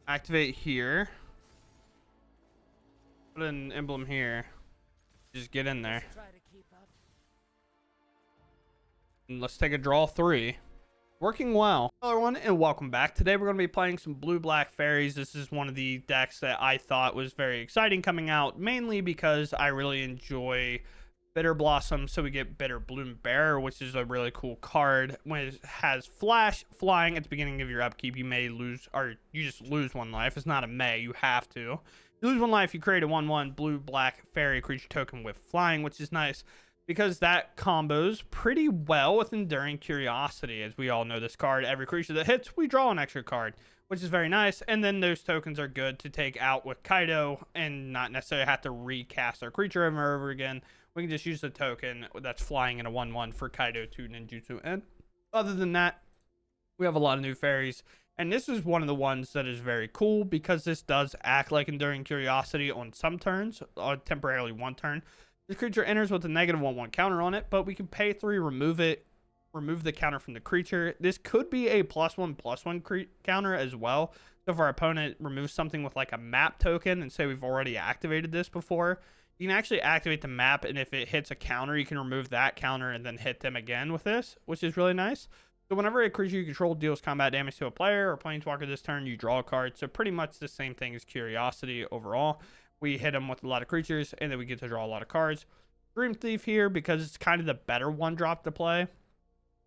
Activate here. Put an emblem here. Just get in there. And let's take a draw 3. Working well. Hello everyone and welcome back. Today we're going to be playing some blue-black fairies. This is one of the decks that I thought was very exciting coming out, mainly because I really enjoy Bitter Blossom. So we get Bitter Bloom Bearer, which is a really cool card. When it has flash flying at the beginning of your upkeep, you may lose, or you just lose 1 life. It's not a may, you have to. You lose 1 life, you create a 1/1 blue-black fairy creature token with flying, which is nice because that combos pretty well with Enduring Curiosity. As we all know, this card, every creature that hits, we draw an extra card, which is very nice. And then those tokens are good to take out with Kaido and not necessarily have to recast our creature over and over again. We can just use the token that's flying in a 1/1 for Kaido to ninjutsu. And other than that, we have a lot of new fairies. And this is one of the ones that is very cool because this does act like Enduring Curiosity on some turns, temporarily 1 turn. This creature enters with a -1/1 counter on it, but we can pay 3, remove the counter from the creature. This could be a +1/+1 counter as well. So if our opponent removes something with like a map token and say we've already activated this before, you can actually activate the map, and if it hits a counter, you can remove that counter and then hit them again with this, which is really nice. So whenever a creature you control deals combat damage to a player or planeswalker this turn, you draw a card. So pretty much the same thing as Curiosity overall. We hit them with a lot of creatures, and then we get to draw a lot of cards. Dream Thief here, because it's kind of the better 1-drop to play.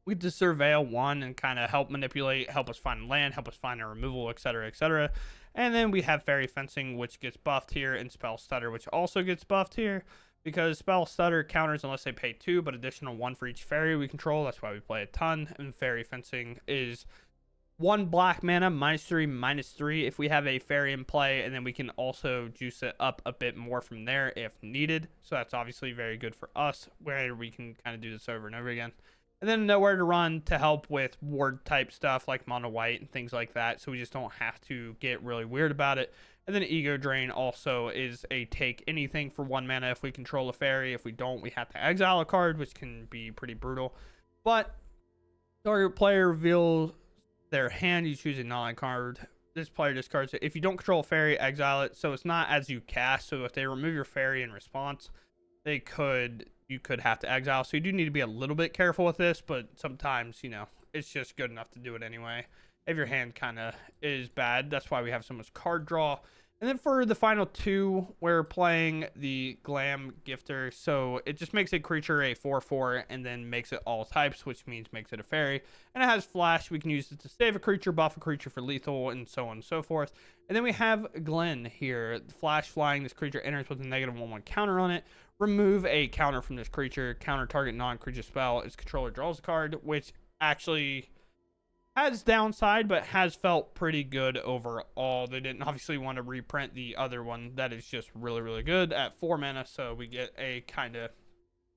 We get to Surveil 1 and kind of help manipulate, help us find land, help us find a removal, etc., etc. And then we have Fairy Fencing, which gets buffed here, and Spell Stutter, which also gets buffed here. Because Spell Stutter counters unless they pay 2, but additional 1 for each fairy we control. That's why we play a ton. And Fairy Fencing is 1 black mana, -3/-3 if we have a fairy in play, and then we can also juice it up a bit more from there if needed. So that's obviously very good for us, where we can kind of do this over and over again. And then Nowhere to Run to help with ward type stuff like mono white and things like that, so we just don't have to get really weird about it. And then Ego Drain also is a take anything for 1 mana if we control a fairy. If we don't, we have to exile a card, which can be pretty brutal. But target player reveals their hand, you choose a non-card. This player discards it. If you don't control a fairy, exile it. So it's not as you cast. So if they remove your fairy in response, you could have to exile. So you do need to be a little bit careful with this, but sometimes, you know, it's just good enough to do it anyway. If your hand kind of is bad, that's why we have so much card draw. And then for the final 2, we're playing the Glam Gifter. So it just makes a creature a 4/4 and then makes it all types, which means makes it a fairy. And it has flash. We can use it to save a creature, buff a creature for lethal, and so on and so forth. And then we have Glen here. Flash flying. This creature enters with a -1/1 counter on it. Remove a counter from this creature. Counter target non-creature spell. Its controller draws a card, which actually has downside, but has felt pretty good overall. They didn't obviously want to reprint the other one that is just really, really good at 4 mana, so we get a kind of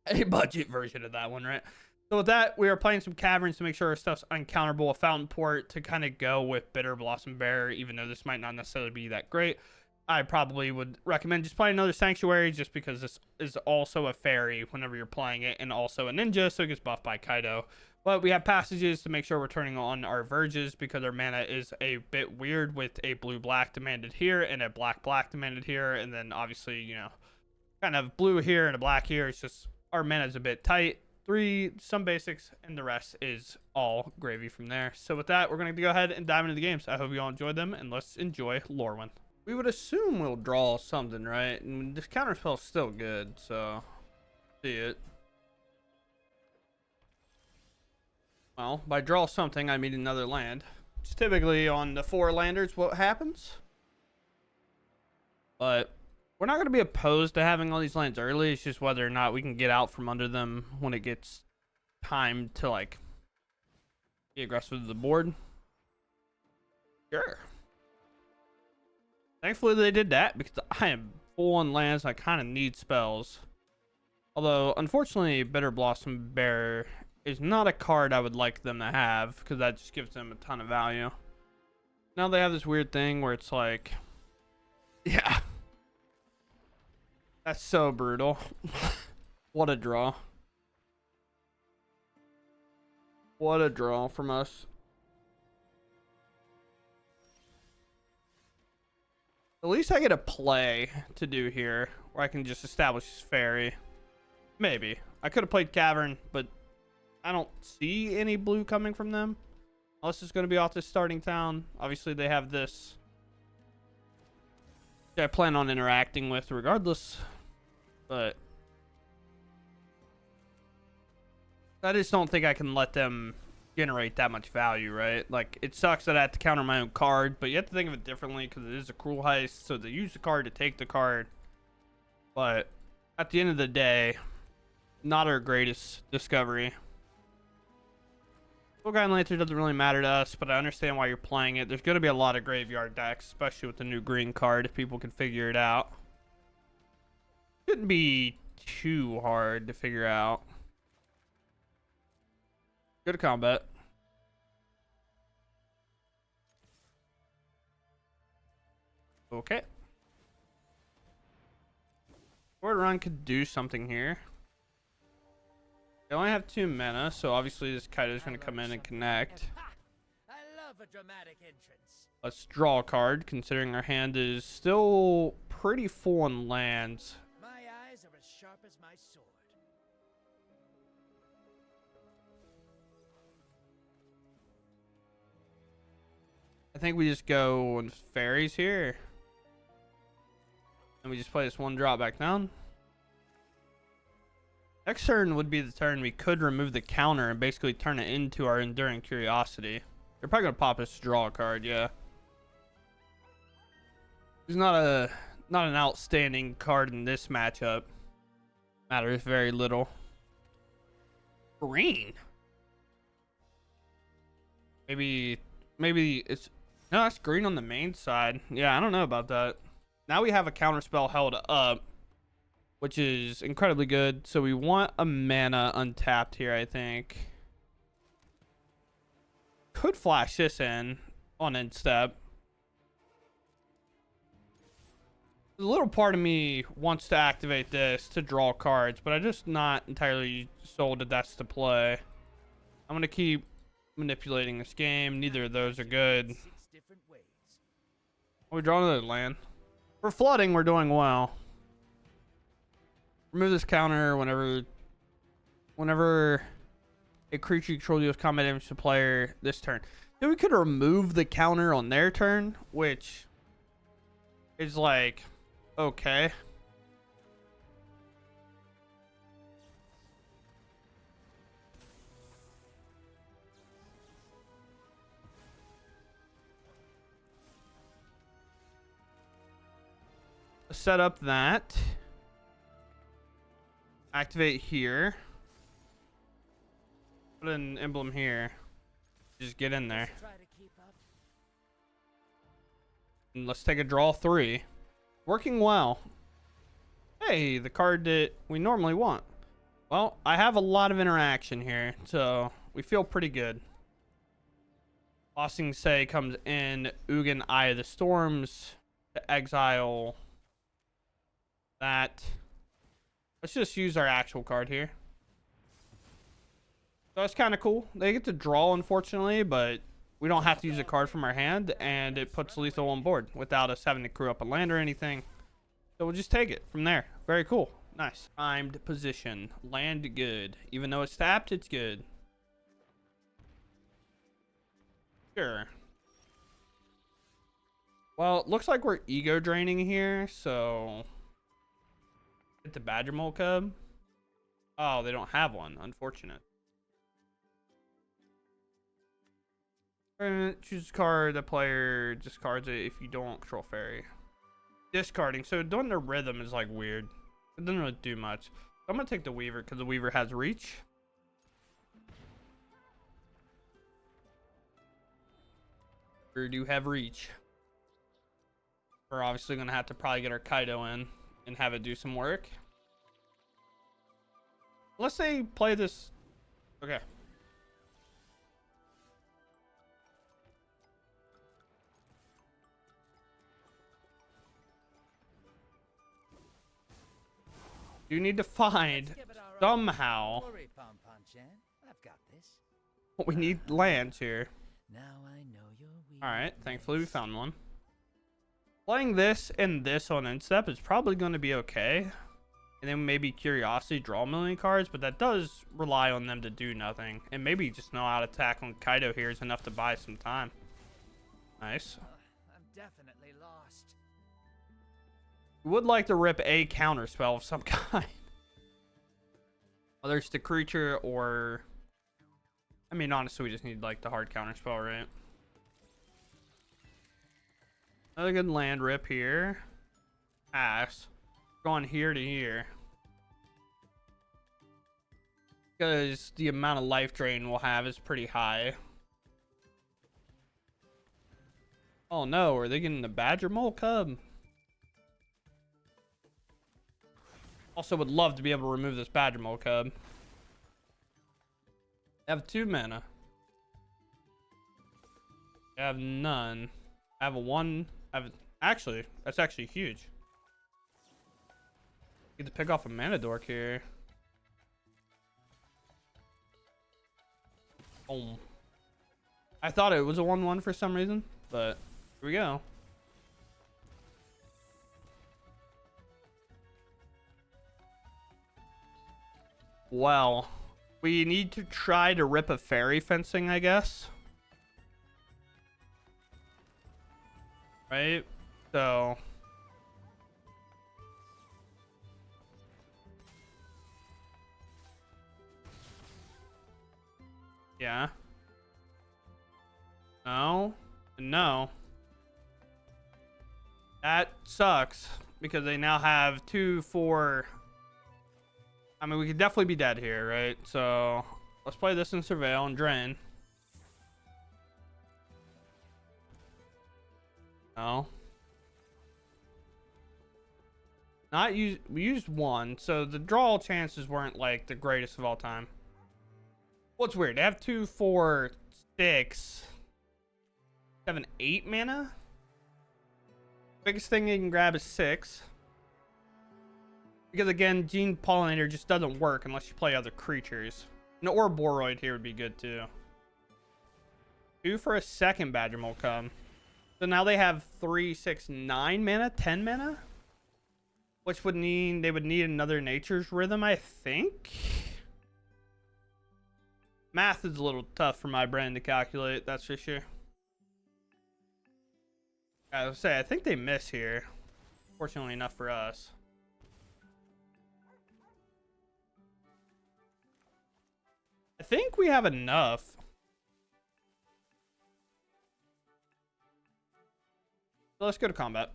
a budget version of that one, right? So with that, we are playing some Caverns to make sure our stuff's uncounterable. A Fountain Port to kind of go with Bitter Blossom Bearer, even though this might not necessarily be that great. I probably would recommend just playing another Sanctuary, just because this is also a fairy whenever you're playing it, and also a ninja, so it gets buffed by Kaido. But we have passages to make sure we're turning on our verges, because our mana is a bit weird with a blue-black demanded here and a black-black demanded here. And then obviously, you know, kind of blue here and a black here. It's just our mana is a bit tight. 3, some basics, and the rest is all gravy from there. So with that, we're going to go ahead and dive into the games. I hope you all enjoyed them, and let's enjoy Lorwyn. We would assume we'll draw something, right? And this counterspell's still good, so see it. Well, by draw something, I mean another land. It's typically on the 4 landers what happens. But we're not going to be opposed to having all these lands early. It's just whether or not we can get out from under them when it gets time to, like, be aggressive to the board. Sure. Thankfully, they did that because I am full on lands and I kind of need spells. Although, unfortunately, Bitter Blossom Bearer is not a card I would like them to have, because that just gives them a ton of value. Now they have this weird thing where it's like, yeah, that's so brutal. What a draw. What a draw from us. At least I get a play to do here, where I can just establish this fairy. Maybe. I could have played Cavern, but I don't see any blue coming from them. Unless it's going to be off this starting town. Obviously, they have this that I plan on interacting with regardless. But I just don't think I can let them generate that much value, right? Like, it sucks that I have to counter my own card, but you have to think of it differently because it is a cruel heist. So they use the card to take the card. But at the end of the day, not our greatest discovery. Full Guide Lantern doesn't really matter to us, but I understand why you're playing it. There's going to be a lot of graveyard decks, especially with the new green card, if people can figure it out. Shouldn't be too hard to figure out. Go to combat. Okay. Forward run could do something here. They only have 2 mana, so obviously this kite is going to come in and connect. I love a dramatic entrance. Let's draw a card, considering our hand is still pretty full on lands. My eyes are as sharp as my sword. I think we just go on Faeries here. And we just play this 1 drop back down. Next turn would be the turn we could remove the counter and basically turn it into our Enduring Curiosity. They're probably going to pop us to draw a card, yeah. He's not an outstanding card in this matchup. Matters very little. Green. Maybe it's... No, it's green on the main side. Yeah, I don't know about that. Now we have a counter spell held up, which is incredibly good. So we want a mana untapped here, I think. Could flash this in on end step. A little part of me wants to activate this to draw cards, but I'm just not entirely sold that that's the play. I'm going to keep manipulating this game. Neither of those are good. We draw another land. For flooding, we're doing well. Remove this counter whenever a creature you control deals combat damage to player this turn. Then we could remove the counter on their turn, which is like, okay. Set up that. Activate here. Put an emblem here. Just get in there. And let's take a draw 3. Working well. Hey, the card that we normally want. Well, I have a lot of interaction here, so we feel pretty good. Bossing Say comes in. Ugin, Eye of the Storms to exile that. Let's just use our actual card here. So that's kind of cool. They get to draw, unfortunately, but we don't have to use a card from our hand, and it puts lethal on board without us having to crew up a land or anything. So we'll just take it from there. Very cool. Nice. Timed position. Land good. Even though it's tapped, it's good. Sure. Well, it looks like we're ego draining here, so... Hit the Badger Mole Cub. Oh, they don't have one. Unfortunate. Choose a card. The player discards it if you don't control fairy. Discarding. So doing the rhythm is like weird. It doesn't really do much. So I'm going to take the Weaver because the Weaver has reach. We do have reach. We're obviously going to have to probably get our Kaido in and have it do some work. Let's say play this. Okay. You need to find somehow. We need lands here. Now I know you're weird. All right. Thankfully, we found one. Playing this and this on instep is probably going to be okay. And then maybe Curiosity draw a million cards, but that does rely on them to do nothing. And maybe just know how to tackle Kaido here is enough to buy some time. Nice. I'm definitely lost. Would like to rip a counter spell of some kind. Whether it's the creature or... I mean, honestly, we just need like the hard counter spell, right? Another good land rip here. Pass. Going here to here. Because the amount of life drain we'll have is pretty high. Oh no, are they getting the Badger Mole Cub? Also would love to be able to remove this Badger Mole Cub. I have 2 mana. I have none. I have a 1. Actually, that's actually huge. Get to pick off a mana dork here. Boom. I thought it was a 1/1 for some reason, but here we go. Well, we need to try to rip a fairy fencing, I guess. Right? So... yeah. No. No. That sucks. Because they now have 2, 4... I mean, we could definitely be dead here, right? So, let's play this in Surveil and Drain. No. Not use. We used 1, so the draw chances weren't like the greatest of all time. What's weird? They have 2, 4, 6, 7, 8 mana. Biggest thing you can grab is 6. Because again, Gene Pollinator just doesn't work unless you play other creatures. An Ouroboros here would be good too. 2 for a second Badger Mole Cub. So now they have 3, 6, 9 mana, 10 mana, which would mean they would need another Nature's Rhythm, I think. Math is a little tough for my brain to calculate, that's for sure. I would say I think they miss here. Fortunately enough for us. I think we have enough. So let's go to combat.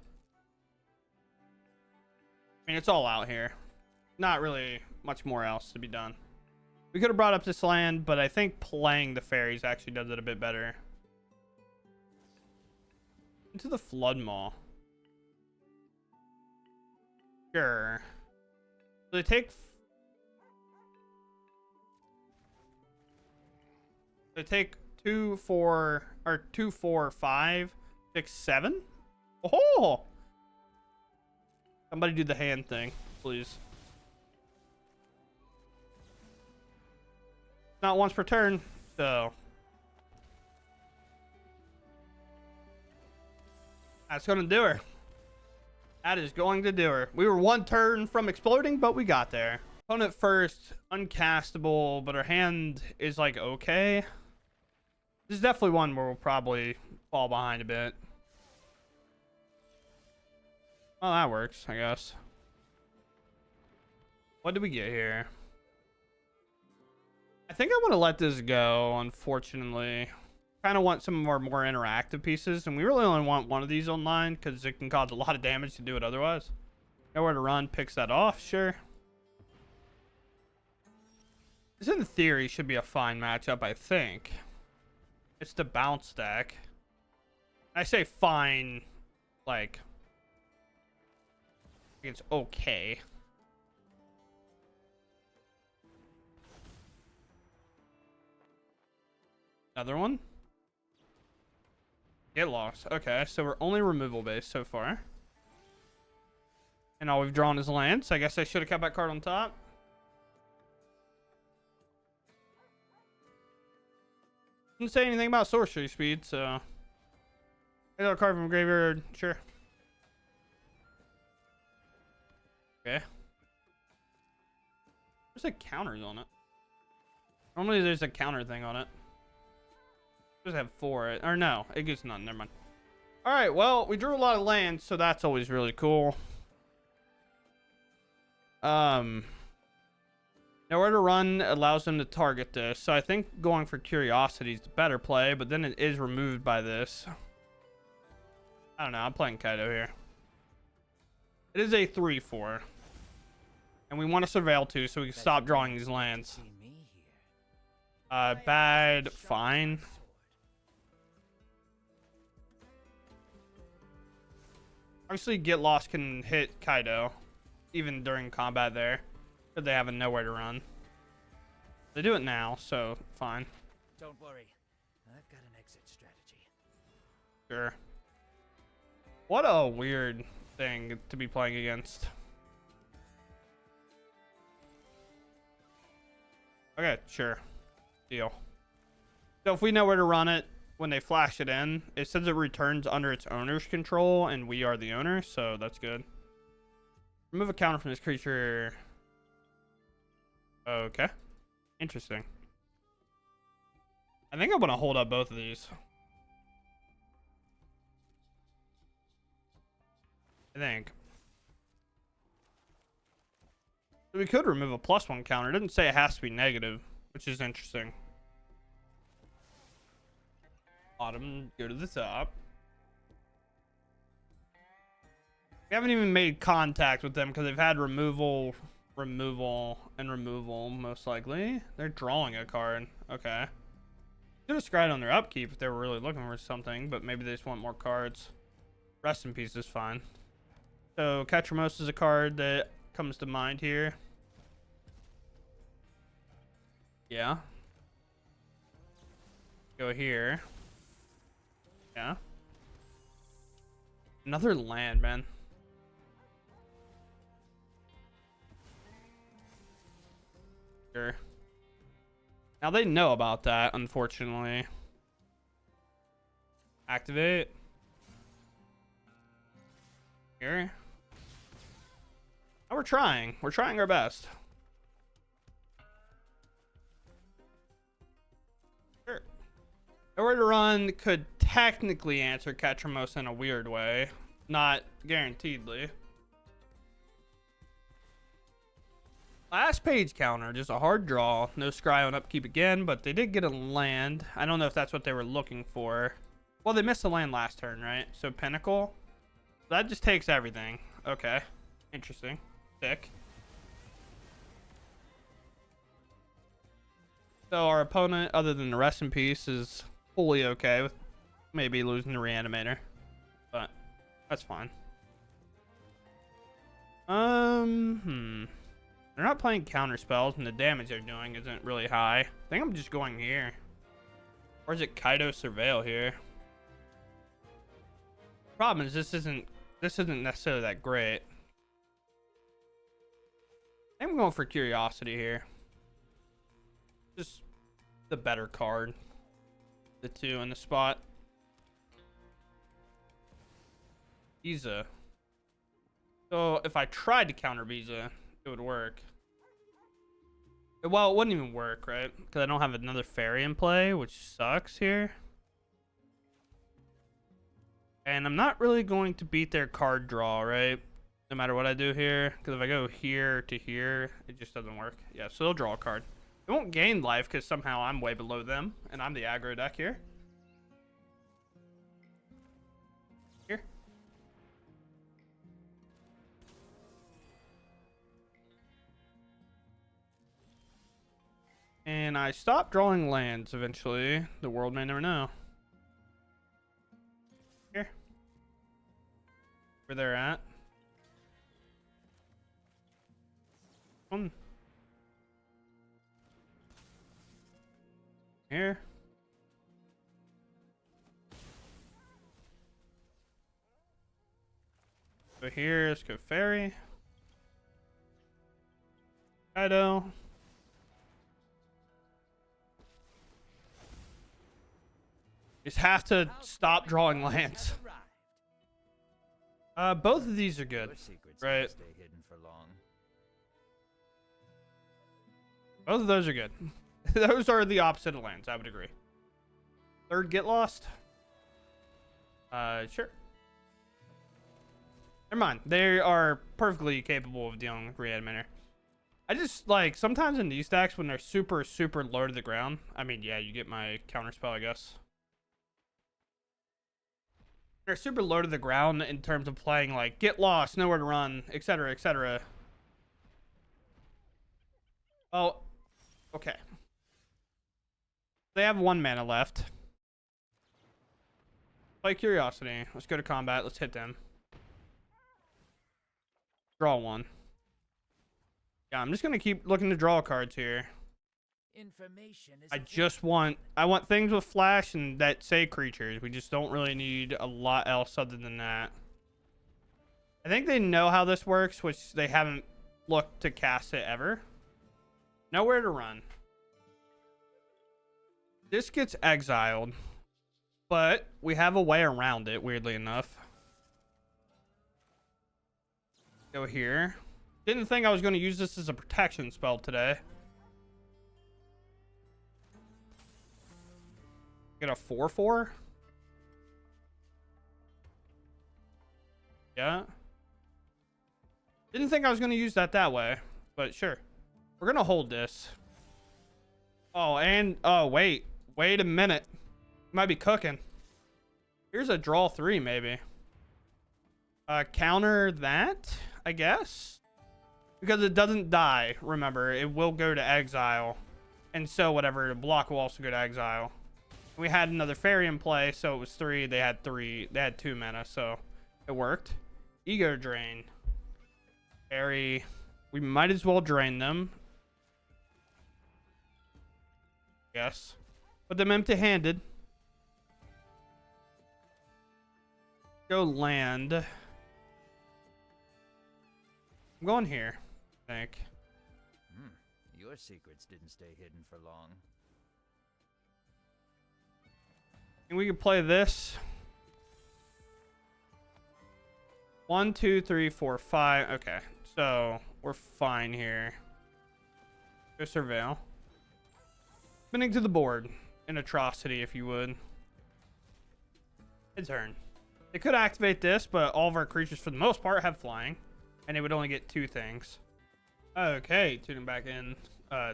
I mean, it's all out here. Not really much more else to be done. We could have brought up this land, but I think playing the Faeries actually does it a bit better. Into the Flood Maw. Sure. So they take... They take 2, 4, or 2, 4, 5, 6, 7. Oh! Somebody do the hand thing, please. Not once per turn, so that's gonna do her. That is going to do her. We were 1 turn from exploding, but we got there. Opponent first, uncastable, but our hand is like okay. This is definitely one where we'll probably fall behind a bit. Well, that works, I guess. What did we get here? I think I want to let this go, unfortunately. Kind of want some of our more interactive pieces, and we really only want 1 of these online because it can cause a lot of damage to do it otherwise. Nowhere to run, picks that off, sure. This in theory should be a fine matchup, I think. It's the bounce deck. I say fine, like it's okay. Another one? Get lost. Okay, so we're only removal based so far. And all we've drawn is lands. I guess I should have kept that card on top. Didn't say anything about sorcery speed, so. Another card from graveyard, sure. Okay. There's a counters on it. Normally there's a counter thing on it. Just have 4. Or no, it gets none. Never mind. All right. Well, we drew a lot of lands, so that's always really cool. Nowhere to run allows them to target this, so I think going for Curiosity is the better play, but then it is removed by this. I don't know. I'm playing Kaido here. It is a 3/4. And we want to surveil too, so we can stop drawing these lands. Bad, fine. Obviously, Get Lost can hit Kaido, even during combat there. But they have nowhere to run. They do it now, so fine. Don't worry, I've got an exit strategy. Sure. What a weird thing to be playing against. Okay, sure. Deal. So if we know where to run it, when they flash it in, it says it returns under its owner's control, and we are the owner, so that's good. Remove a counter from this creature. Okay. Interesting. I think I want to hold up both of these. I think. So we could remove a +1 counter. It doesn't say it has to be negative, which is interesting. Bottom, go to the top. We haven't even made contact with them because they've had removal, and removal, most likely. They're drawing a card. Okay. Could have scryed on their upkeep if they were really looking for something, but maybe they just want more cards. Rest in Peace is fine. So Catrimos is a card that comes to mind here. Yeah. Go here. Yeah. Another land, man. Sure. Now they know about that, unfortunately. Activate. Here. Oh, we're trying. We're trying our best. Sure. Nowhere to run could technically answer Catrimos in a weird way. Not guaranteedly. Last page counter, just a hard draw. No scry on upkeep again, but they did get a land. I don't know if that's what they were looking for. Well, they missed a land last turn, right? So Pinnacle. That just takes everything. Okay. Interesting. Sick. So our opponent, other than the Rest in Peace, is fully okay with maybe losing the Reanimator. But that's fine. They're not playing counter spells, and the damage they're doing isn't really high. I think I'm just going here. Or is it Kaido Surveil here? Problem is this isn't necessarily that great. I think I'm going for Curiosity here. Just the better card. The 2 in the spot. Visa. So if I tried to counter Visa, it would work. Well, it wouldn't even work, right? Because I don't have another fairy in play, which sucks here. And I'm not really going to beat their card draw, right? No matter what I do here. Because if I go here to here, it just doesn't work. Yeah, so they'll draw a card. They won't gain life because somehow I'm way below them. And I'm the aggro deck here. Here. And I stopped drawing lands eventually. The world may never know. Here. Where they're at. Here. Go here. Let's go Fairy. Kaido. Just have to stop drawing lands. Both of these are good, Your secrets right? won't stay hidden for long. Both of those are good. Those are the opposite of lands, I would agree. Third, get lost. Sure. Never mind. They are perfectly capable of dealing with Reanimator. I just, like, sometimes in these decks, when they're super, super low to the ground, I mean, yeah, you get my counterspell, I guess. They're super low to the ground in terms of playing, like, get lost, nowhere to run, etc., etc. Oh, okay. They have 1 mana left. Play Curiosity. Let's go to combat. Let's hit them. Draw 1. Yeah, I'm just gonna keep looking to draw cards here. Information is I want things with flash and that say creatures. We just don't really need a lot else other than that. I think they know how this works, which they haven't looked to cast it ever. Nowhere to run. This gets exiled, but we have a way around it, weirdly enough. Go here. Didn't think I was going to use this as a protection spell today. Get a 4/4. Yeah. Didn't think I was going to use that way, but sure. We're going to hold this. Oh, and oh, wait a minute. Might be cooking. Here's a draw 3 maybe. Counter that, I guess. Because it doesn't die, remember. It will go to exile. And so whatever, the block will also go to exile. We had another fairy in play, so it was 3. They had 3. They had 2 mana, so it worked. Ego drain. Fairy. We might as well drain them. Yes. Put them empty-handed. Go land. I'm going here, I think. Your secrets didn't stay hidden for long. And we can play this. 1, 2, 3, 4, 5. Okay, so we're fine here. Go surveil. Spinning to the board. An atrocity, if you would. His turn. They could activate this, but all of our creatures, for the most part, have flying. And they would only get 2 things. Okay, tuning back in.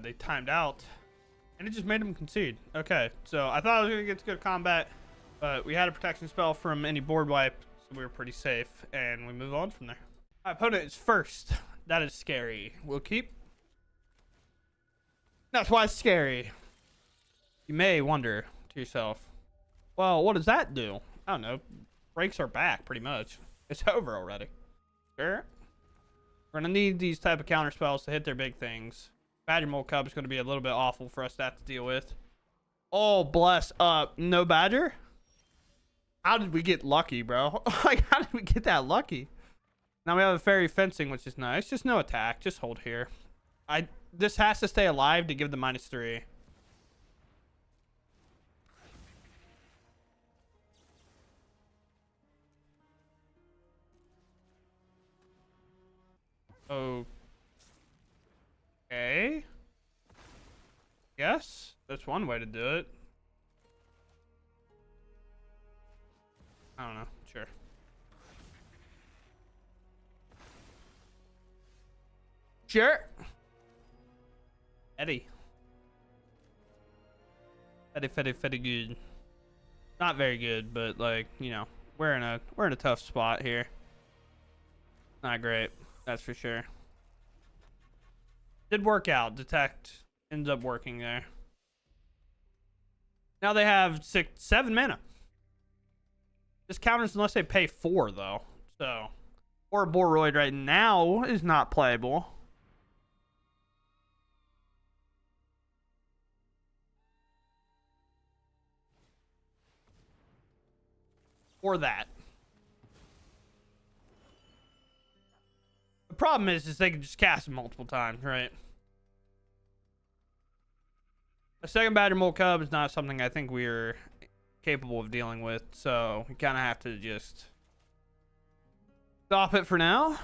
They timed out. And it just made them concede. Okay, so I thought I was going to get to go to combat. But we had a protection spell from any board wipe. So we were pretty safe. And we move on from there. My opponent is first. That is scary. We'll keep. That's why it's scary. You may wonder to yourself, well, what does that do? I don't know. Breaks our back, pretty much. It's over already. Sure. We're going to need these type of counter spells to hit their big things. Badger Mole Cub is going to be a little bit awful for us to have to deal with. Oh, bless up. No Badger? How did we get lucky, bro? Like, how did we get that lucky? Now we have a Fairy Fencing, which is nice. Just no attack. Just hold here. This has to stay alive to give the -3. Okay. Yes, that's one way to do it. I don't know. Sure. Sure. Eddie. Fetty good. Not very good, but like, you know, we're in a tough spot here. Not great. That's for sure. Did work out. Detect ends up working there. Now they have 7 mana. This counters unless they pay 4 though. So, or Boroid right now is not playable. Or that. The problem is they can just cast it multiple times, right? A second Badger Mole Cub is not something I think we're capable of dealing with, so we kind of have to just Stop it for now.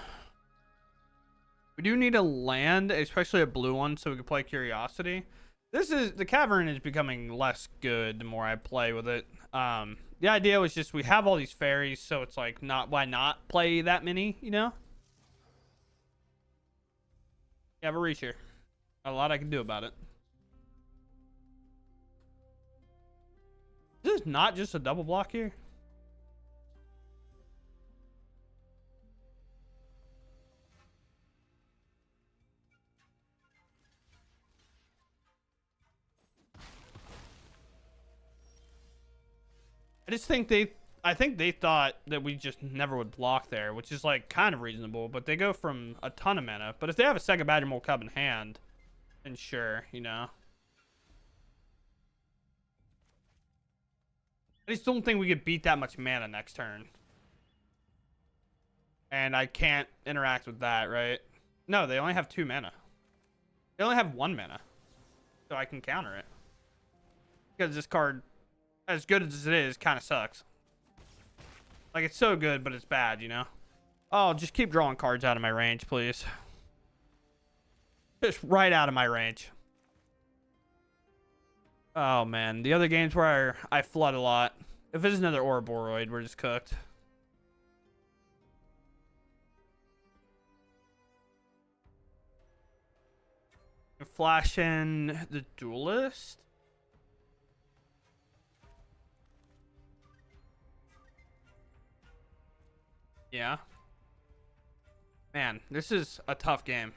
We do need a land, especially a blue one, so we can play Curiosity. The cavern is becoming less good the more I play with it. The idea was just we have all these fairies, so it's like why not play that many, you know? You have a reach here. Not a lot I can do about it. This is not just a double block here. I think they thought that we just never would block there, which is like kind of reasonable, but they go from a ton of mana. But if they have a second Badgermole Cub in hand, then sure, you know. I just don't think we could beat that much mana next turn. And I can't interact with that, right? No, they only have 2 mana. They only have 1 mana. So I can counter it. Because this card, as good as it is, kind of sucks. Like, it's so good, but it's bad, you know? Oh, just keep drawing cards out of my range, please. Just right out of my range. Oh, man. The other games where I flood a lot. If it's another Ouroboros, we're just cooked. Flash in the Duelist. Yeah. Man, this is a tough game.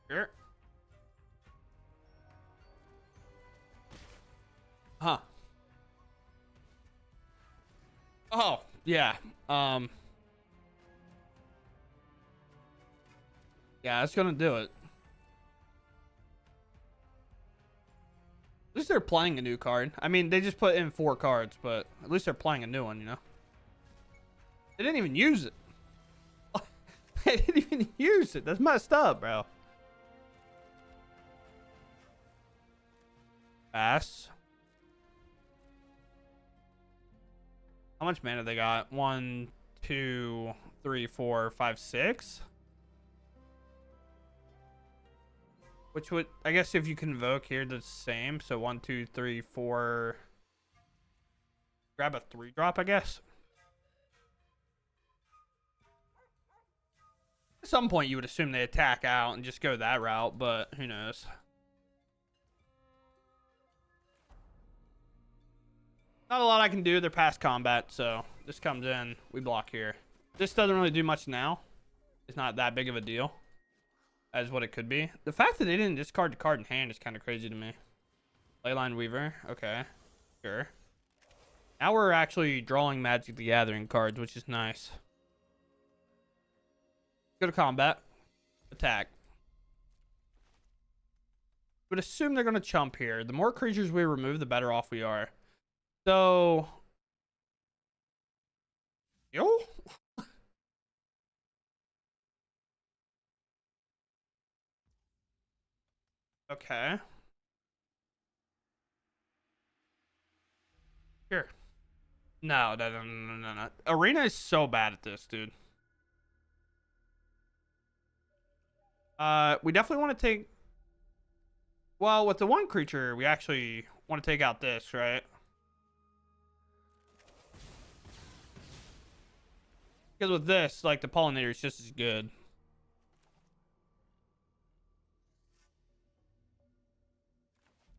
Sure. Huh. Oh, yeah. Yeah, that's gonna do it. At least they're playing a new card. I mean, they just put in 4 cards, but at least they're playing a new one, you know? They didn't even use it. They didn't even use it. That's messed up, bro. Pass. How much mana they got? 1, 2, 3, 4, 5, 6? Which would, I guess if you convoke here, the same. So 1, 2, 3, 4. Grab a 3-drop, I guess. At some point, you would assume they attack out and just go that route, but who knows? Not a lot I can do. They're past combat, so this comes in. We block here. This doesn't really do much now. It's not that big of a deal as what it could be. The fact that they didn't discard the card in hand is kind of crazy to me. Leyline Weaver. Okay. Sure. Now we're actually drawing Magic the Gathering cards, which is nice. Go to combat. Attack. Would assume they're going to chump here. The more creatures we remove, the better off we are. So... Yo? Okay. Sure. No. Arena is so bad at this, dude. We definitely want to take... Well, with the one creature, we actually want to take out this, right? Because with this, like, the Pollinator is just as good.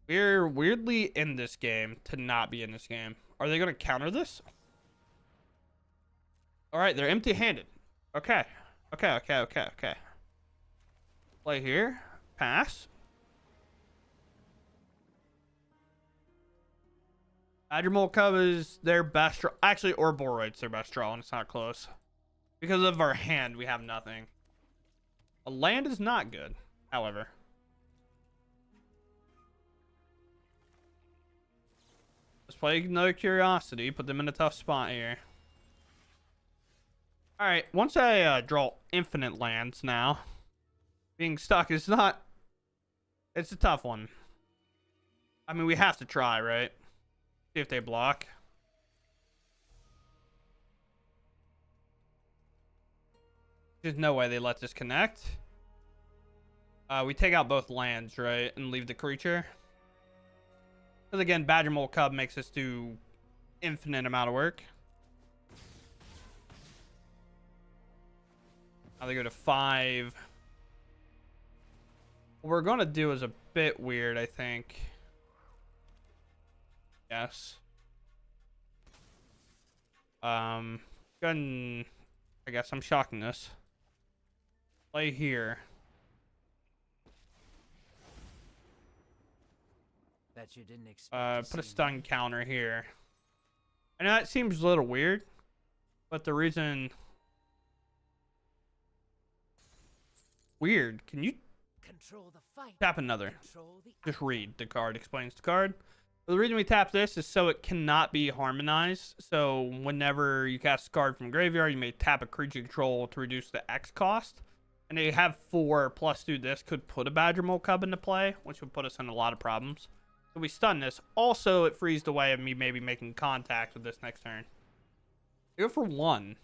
We're weirdly in this game to not be in this game. Are they going to counter this? All right, they're empty-handed. Okay. Okay. Play here. Pass. Badgermole Cub is their best draw. Actually, Ouroboros their best draw, and it's not close. Because of our hand, we have nothing. A land is not good, however. Let's play another Curiosity. Put them in a tough spot here. Alright, once I draw infinite lands now, being stuck is not... It's a tough one. I mean, we have to try, right? See if they block. There's no way they let this connect. We take out both lands, right? And leave the creature. Because again, Badger Mole Cub makes us do infinite amount of work. Now they go to 5. What we're going to do is a bit weird, I think. Yes. Gun. I guess I'm shocking this. Play here. Bet you didn't expect Put a stun counter here. I know that seems a little weird, but the reason weird. Can you control the fight? tap another? Control the Just read the card. Explains the card. The reason we tap this is so it cannot be harmonized. So whenever you cast a card from graveyard, you may tap a creature control to reduce the X cost. And they have 4 plus do this could put a Badger Mole Cub into play, which would put us in a lot of problems. So we stun this. Also, it frees the way of me maybe making contact with this next turn. Go for 1.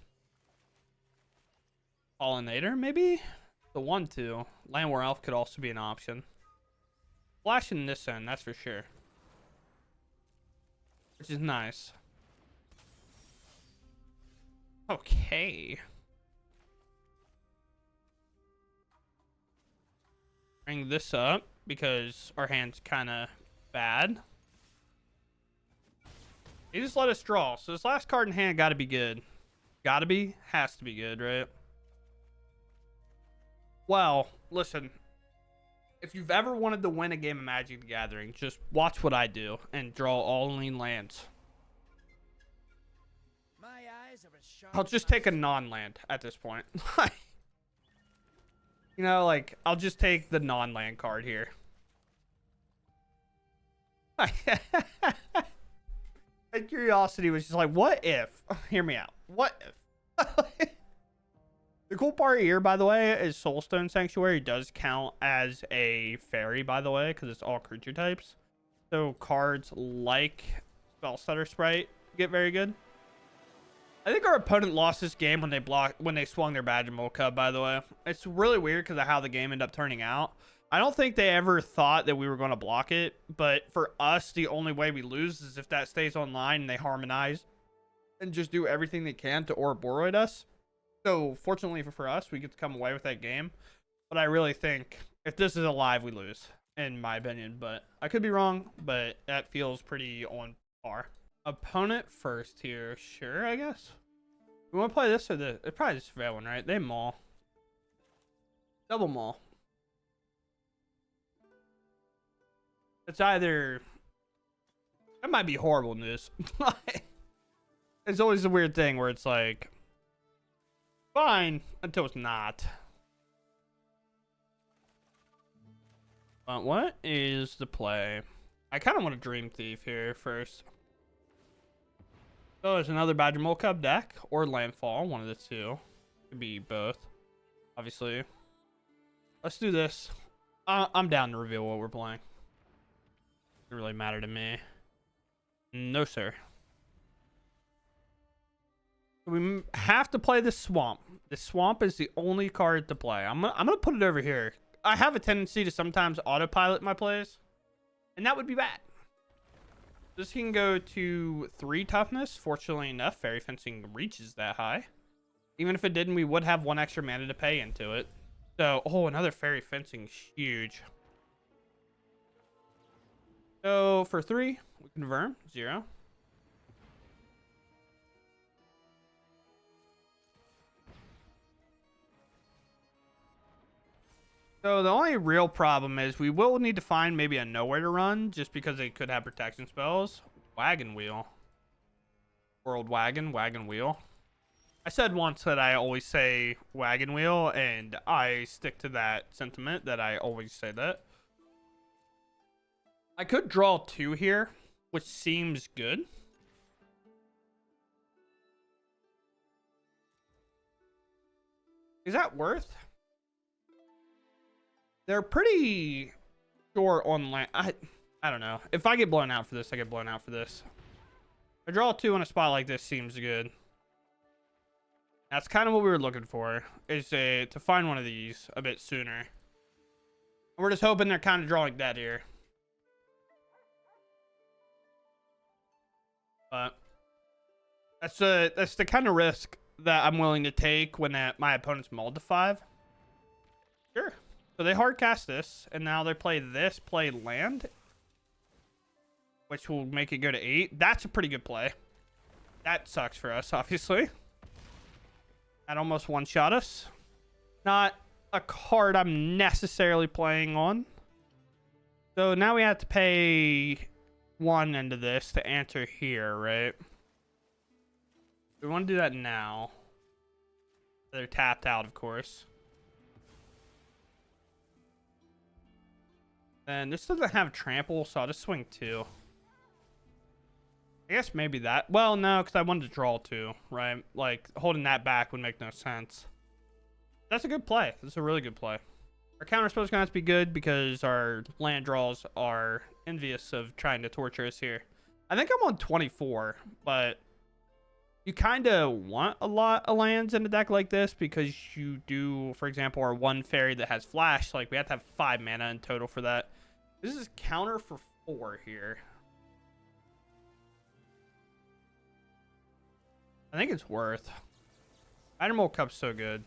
Pollinator, maybe? The 1/2. Landwar Elf could also be an option. Flashing this end, that's for sure. Which is nice. Okay. Bring this up because our hand's kind of bad. He just let us draw. So this last card in hand got to be good. Got to be? Has to be good, right? Well, listen. If you've ever wanted to win a game of Magic the Gathering, just watch what I do and draw all lean lands. My eyes are as sharp I'll just take a non-land at this point. You know, like, I'll just take the non-land card here. My curiosity was just like, what if? Hear me out. What if? The cool part here, by the way, is Soulstone Sanctuary does count as a fairy, by the way, because it's all creature types. So cards like Spellstutter Sprite get very good. I think our opponent lost this game when they swung their Badger Mole Cub, by the way. It's really weird because of how the game ended up turning out. I don't think they ever thought that we were going to block it, but for us, the only way we lose is if that stays online and they harmonize and just do everything they can to Ouroboros us. So fortunately for us, we get to come away with that game. But I really think if this is alive, we lose, in my opinion. But I could be wrong, but that feels pretty on par. Opponent first here. Sure, I guess. We want to play this or this? It's probably just fair one, right? They maul. Double maul. It's either... That might be horrible news. It's always a weird thing where it's like... Fine, until it's not. But what is the play? I kind of want a Dream Thief here first. So it's another Badger Mole Cub deck or Landfall, one of the two. Could be both, obviously. Let's do this. I'm down to reveal what we're playing. Doesn't really matter to me. No, sir. We have to play the Swamp. The Swamp is the only card to play. I'm gonna put it over here. I have a tendency to sometimes autopilot my plays, and that would be bad. This can go to 3 toughness. Fortunately enough, Fairy Fencing reaches that high. Even if it didn't, we would have 1 extra mana to pay into it. So, oh, another Fairy Fencing, huge. So for 3, we convert 0. So the only real problem is we will need to find maybe a nowhere to run just because they could have protection spells. Wagon Wheel. World Wagon, Wagon Wheel. I said once that I always say Wagon Wheel, and I stick to that sentiment that I always say that. I could draw 2 here, which seems good. Is that worth? They're pretty short on land. I don't know. If I get blown out for this, I get blown out for this. A draw 2 in a spot like this seems good. That's kind of what we were looking for, is to find one of these a bit sooner. We're just hoping they're kind of drawing dead here. But that's the kind of risk that I'm willing to take when my opponent's mulled to 5. Sure. So they hard cast this, and now they play land, which will make it go to 8. That's a pretty good play. That sucks for us, obviously. That almost one-shot us. Not a card I'm necessarily playing on. So now we have to pay one into this to answer here, right? We want to do that now. They're tapped out, of course. And this doesn't have trample, so I'll just swing 2. I guess maybe that. Well, no, because I wanted to draw 2, right? Like, holding that back would make no sense. That's a good play. That's a really good play. Our counterspell is going to have to be good because our land draws are envious of trying to torture us here. I think I'm on 24, but you kind of want a lot of lands in a deck like this because you do, for example, our 1 fairy that has flash. Like, we have to have 5 mana in total for that. This is counter for 4 here. I think it's worth. Animal Cup's so good.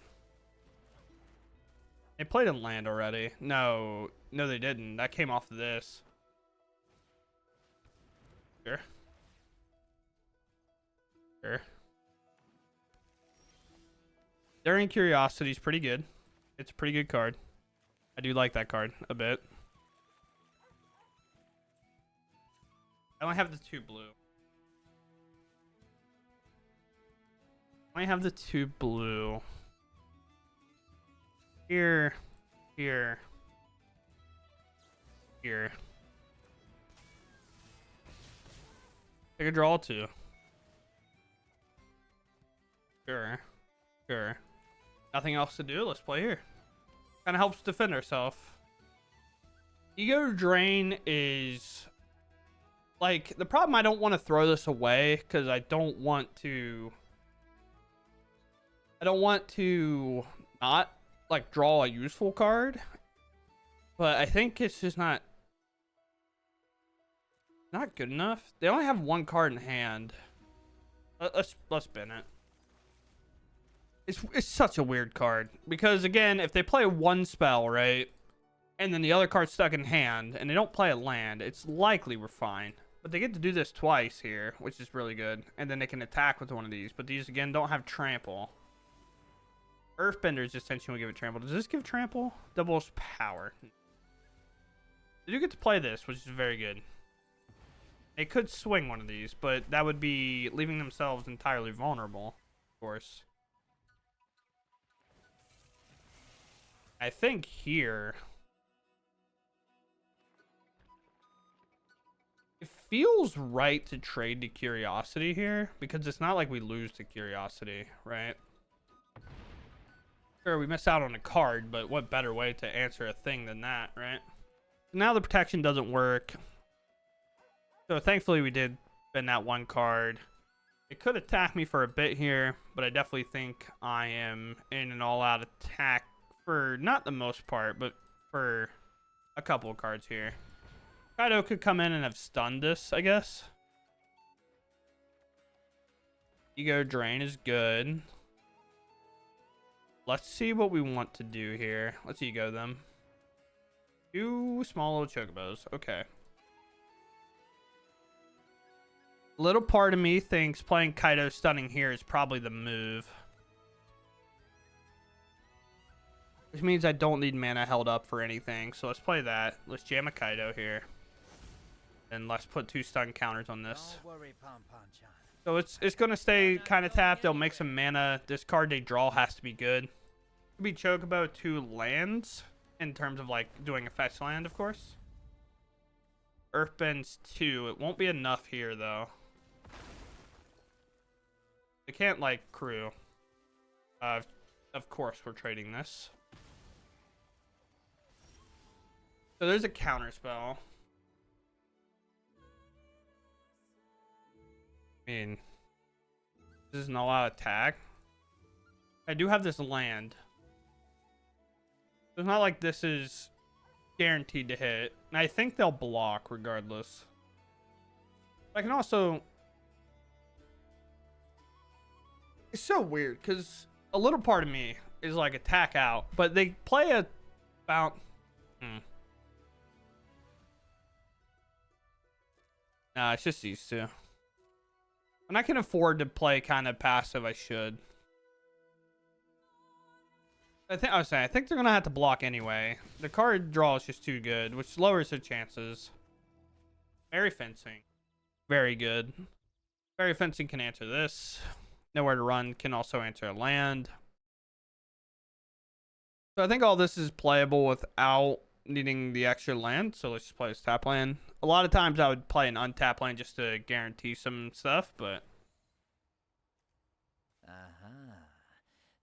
They played in land already. No, they didn't. That came off of this. Sure. Sure. Daring Curiosity is pretty good. It's a pretty good card. I do like that card a bit. I only have the 2 blue. I have the 2 blue. Here. Here. Here. Take a draw 2. Sure. Sure. Nothing else to do. Let's play here. Kind of helps defend ourselves. Ego Drain is... like, the problem, I don't want to throw this away because I don't want to not, like, draw a useful card. But I think it's just not good enough. They only have 1 card in hand. Let's spin it. It's such a weird card. Because, again, if they play 1 spell, right? And then the other card's stuck in hand, and they don't play a land, it's likely we're fine. But they get to do this twice here, which is really good. And then they can attack with one of these. But these, again, don't have trample. Earthbender is just intentionally give it trample. Does this give trample? Doubles power. They do get to play this, which is very good. They could swing one of these, but that would be leaving themselves entirely vulnerable, of course. I think here... it feels right to trade to Curiosity here, because it's not like we lose to Curiosity, right? Sure, we miss out on a card, but what better way to answer a thing than that, right? Now the protection doesn't work. So thankfully we did spend that 1 card. It could attack me for a bit here, but I definitely think I am in an all-out attack for not the most part, but for a couple of cards here. Kaido could come in and have stunned this, I guess. Ego Drain is good. Let's see what we want to do here. Let's ego them. 2 small little chocobos. Okay. Little part of me thinks playing Kaido stunning here is probably the move. Which means I don't need mana held up for anything. So let's play that. Let's jam a Kaido here. And let's put 2 stun counters on this. Don't worry, Pom-Pom-chan. So it's going to stay kind of tapped. They'll make some mana. This card they draw has to be good. Could be Chocobo 2 lands in terms of like doing a fetch land, of course. Earthbend's 2. It won't be enough here though. They can't like crew. Of course we're trading this. So there's a counter spell. I mean, this isn't a lot of attack. I do have this land. It's not like this is guaranteed to hit. And I think they'll block regardless. I can also... It's so weird because a little part of me is like attack out, but they play a bounce. Nah, it's just these two. And I can afford to play kind of passive. I should. I think they're gonna have to block anyway. The card draw is just too good, which lowers their chances. Fairy fencing, very good. Fairy fencing can answer this. Nowhere to run can also answer a land. So I think all this is playable without needing the extra land. So let's just play this tap land. A lot of times I would play an untapped land just to guarantee some stuff, but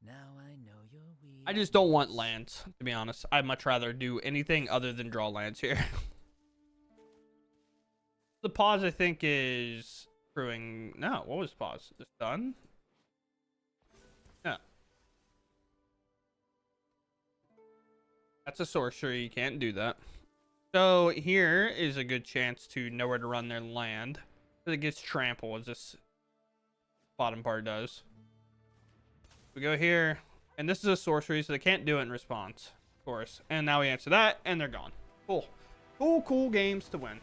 Now I know your weakness. I just don't want lands, to be honest. I'd much rather do anything other than draw lands here. The pause, I think, is crewing. No, what was pause? This done? Yeah. That's a sorcery. You can't do that. So here is a good chance to know where to run their land. It gets trampled, as this bottom part does. We go here, and this is a sorcery, so they can't do it in response, of course. And now we answer that, and they're gone. Cool. Cool games to win.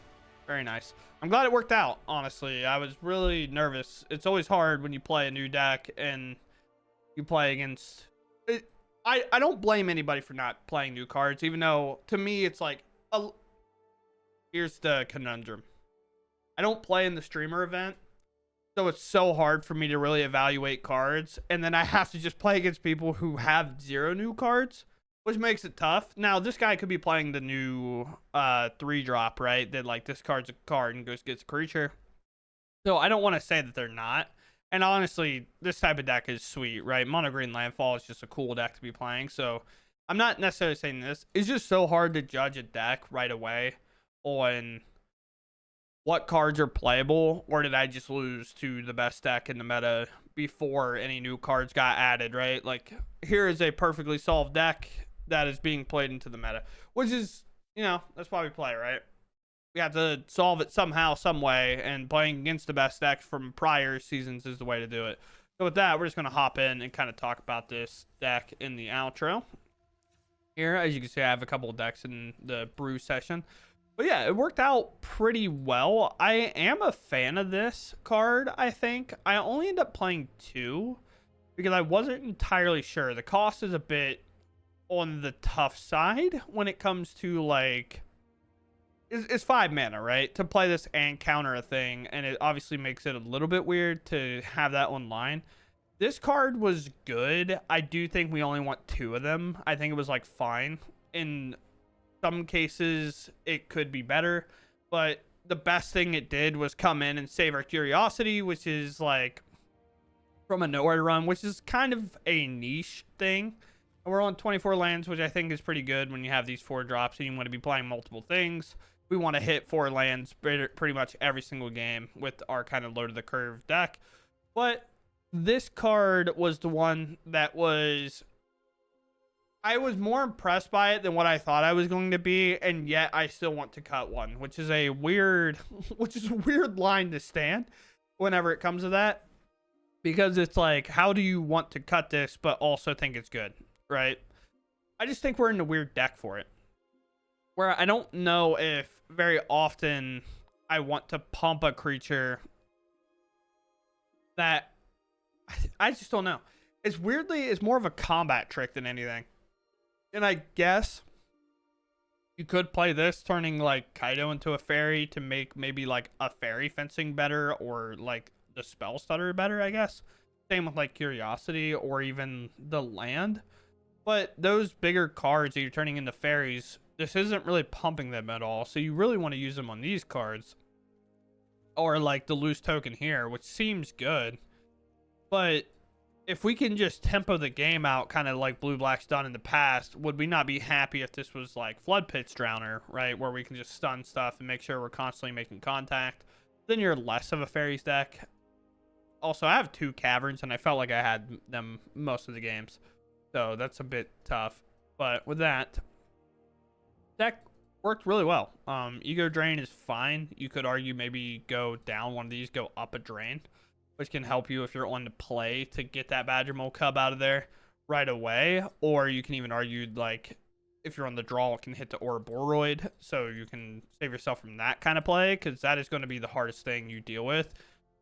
Very nice. I'm glad it worked out, honestly. I was really nervous. It's always hard when you play a new deck and you play against... I don't blame anybody for not playing new cards, even though, to me, it's like... Here's the conundrum. I don't play in the streamer event, so it's so hard for me to really evaluate cards, and then I have to just play against people who have 0 new cards, which makes it tough. Now, this guy could be playing the new 3-drop, right? That, like, this card's a card and gets a creature. So I don't want to say that they're not. And honestly, this type of deck is sweet, right? Mono Green Landfall is just a cool deck to be playing. So I'm not necessarily saying this. It's just so hard to judge a deck right away on what cards are playable, or did I just lose to the best deck in the meta before any new cards got added, right? Like, here is a perfectly solved deck that is being played into the meta, which is, you know, that's why we play, right? We have to solve it somehow, some way, and playing against the best decks from prior seasons is the way to do it. So with that, we're just going to hop in and kind of talk about this deck in the outro. Here, as you can see, I have a couple of decks in the brew session. But yeah, it worked out pretty well. I am a fan of this card, I think. I only ended up playing 2 because I wasn't entirely sure. The cost is a bit on the tough side when it comes to, like... It's 5 mana, right? To play this and counter a thing, and it obviously makes it a little bit weird to have that online. This card was good. I do think we only want 2 of them. I think it was, like, fine. In some cases, it could be better, but the best thing it did was come in and save our curiosity, which is, like, from a nowhere to run, which is kind of a niche thing. And we're on 24 lands, which I think is pretty good when you have these 4 drops and you want to be playing multiple things. We want to hit 4 lands pretty much every single game with our kind of low to the curve deck. But this card was the one that was... I was more impressed by it than what I thought I was going to be, and yet I still want to cut one, which is a weird line to stand whenever it comes to that. Because it's like, how do you want to cut this but also think it's good, right? I just think we're in a weird deck for it, where I don't know if very often I want to pump a creature that I just don't know. It's more of a combat trick than anything. And I guess you could play this, turning like Kaido into a fairy to make maybe like a fairy fencing better, or like the spell stutter better, I guess. Same with like curiosity or even the land. But those bigger cards that you're turning into fairies, this isn't really pumping them at all. So you really want to use them on these cards. Or like the loose token here, which seems good. But if we can just tempo the game out, kind of like Blue-Black's done in the past, would we not be happy if this was like Flood Pit's Drowner, right? Where we can just stun stuff and make sure we're constantly making contact. Then you're less of a fairies deck. Also, I have 2 caverns, and I felt like I had them most of the games. So that's a bit tough. But with that, deck worked really well. Ego Drain is fine. You could argue maybe go down one of these, go up a Drain, which can help you if you're on the play to get that Badger Mole Cub out of there right away. Or you can even argue, like, if you're on the draw, it can hit the Ouroboros, so you can save yourself from that kind of play, because that is going to be the hardest thing you deal with.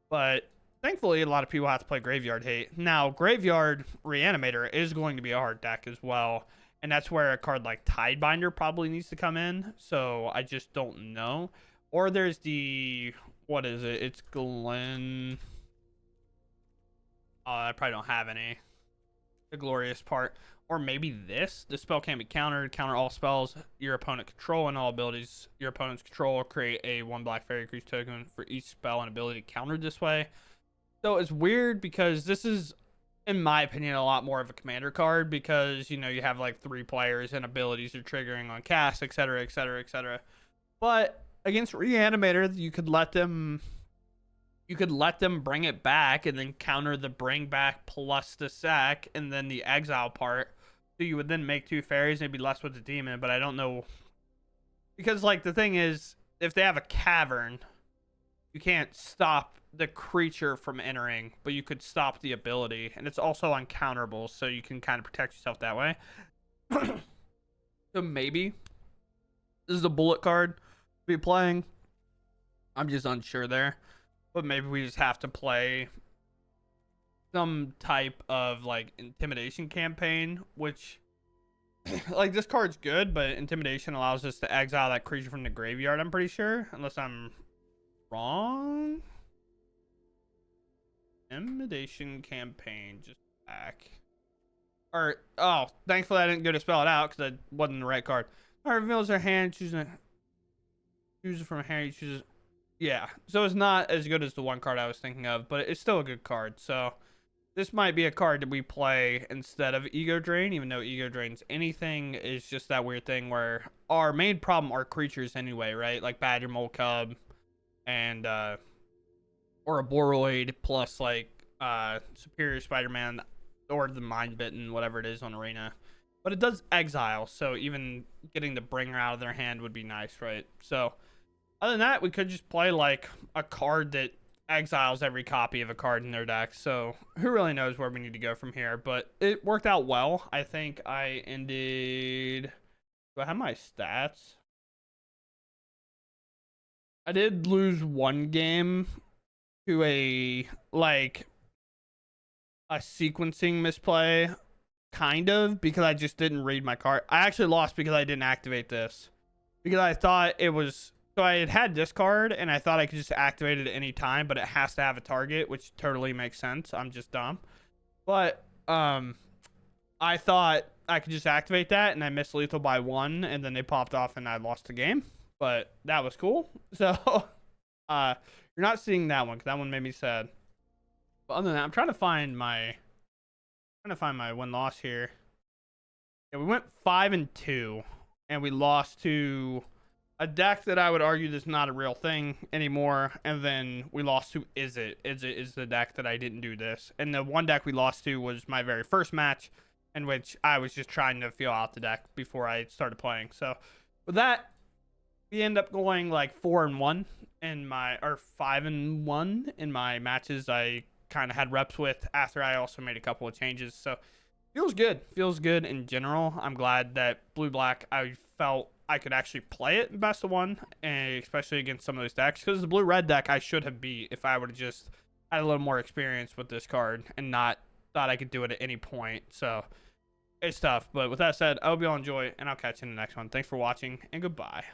But thankfully, a lot of people have to play Graveyard Hate. Now, Graveyard Reanimator is going to be a hard deck as well, and that's where a card like Tidebinder probably needs to come in, so I just don't know. Or there's the, what is it? It's Glen. I probably don't have any. The glorious part. Or maybe this. The spell can't be countered. Counter all spells your opponent control and all abilities your opponent's control. Create a 1 black fairy creature token for each spell and ability countered this way. So it's weird because this is, in my opinion, a lot more of a commander card because, you know, you have like 3 players and abilities are triggering on cast, etc., etc., etc. But against Reanimator, you could let them bring it back and then counter the bring back plus the sack and then the exile part. So you would then make 2 fairies and be less with the demon, but I don't know. Because, like, the thing is, if they have a cavern, you can't stop the creature from entering, but you could stop the ability. And it's also uncounterable, so you can kind of protect yourself that way. So maybe this is a bullet card to be playing. I'm just unsure there. But maybe we just have to play some type of, like, intimidation campaign, which, like, this card's good, but intimidation allows us to exile that creature from the graveyard, I'm pretty sure, unless I'm wrong. Intimidation campaign, just back. Or, oh, thankfully I didn't go to spell it out because that wasn't the right card. Alright, reveals their hand, choose it from a hand, you choose it. Yeah, so it's not as good as the one card I was thinking of, but it's still a good card. So this might be a card that we play instead of Ego Drain, even though Ego Drain's anything is just that weird thing where our main problem are creatures anyway, right? Like Badger Mole Cub and or a Boroid plus like Superior Spider-Man or the Mind Bitten, whatever it is on Arena. But it does exile, so even getting the bringer out of their hand would be nice, right? So other than that, we could just play like a card that exiles every copy of a card in their deck. So who really knows where we need to go from here? But it worked out well. I think I ended. Do I have my stats? I did lose one game to a sequencing misplay, kind of, because I just didn't read my card. I actually lost because I didn't activate this because I thought it was. So I had this card, and I thought I could just activate it at any time, but it has to have a target, which totally makes sense. I'm just dumb. But I thought I could just activate that, and I missed lethal by 1, and then they popped off, and I lost the game. But that was cool. So you're not seeing that one, because that one made me sad. But other than that, I'm trying to find my win-loss here. Yeah, we went 5-2, and we lost to a deck that I would argue is not a real thing anymore, and then we lost to Is It is the deck that I didn't do this, and the one deck we lost to was my very first match, in which I was just trying to feel out the deck before I started playing. So with that, we end up going like 4-1 in my, or 5-1 in my matches I kind of had reps with after I also made a couple of changes. So feels good in general. I'm glad that blue black, I felt I could actually play it in best of 1, and especially against some of those decks, because the blue red deck I should have beat if I would have just had a little more experience with this card and not thought I could do it at any point. So it's tough, but with that said, I hope you all enjoy, and I'll catch you in the next one. Thanks for watching, and goodbye.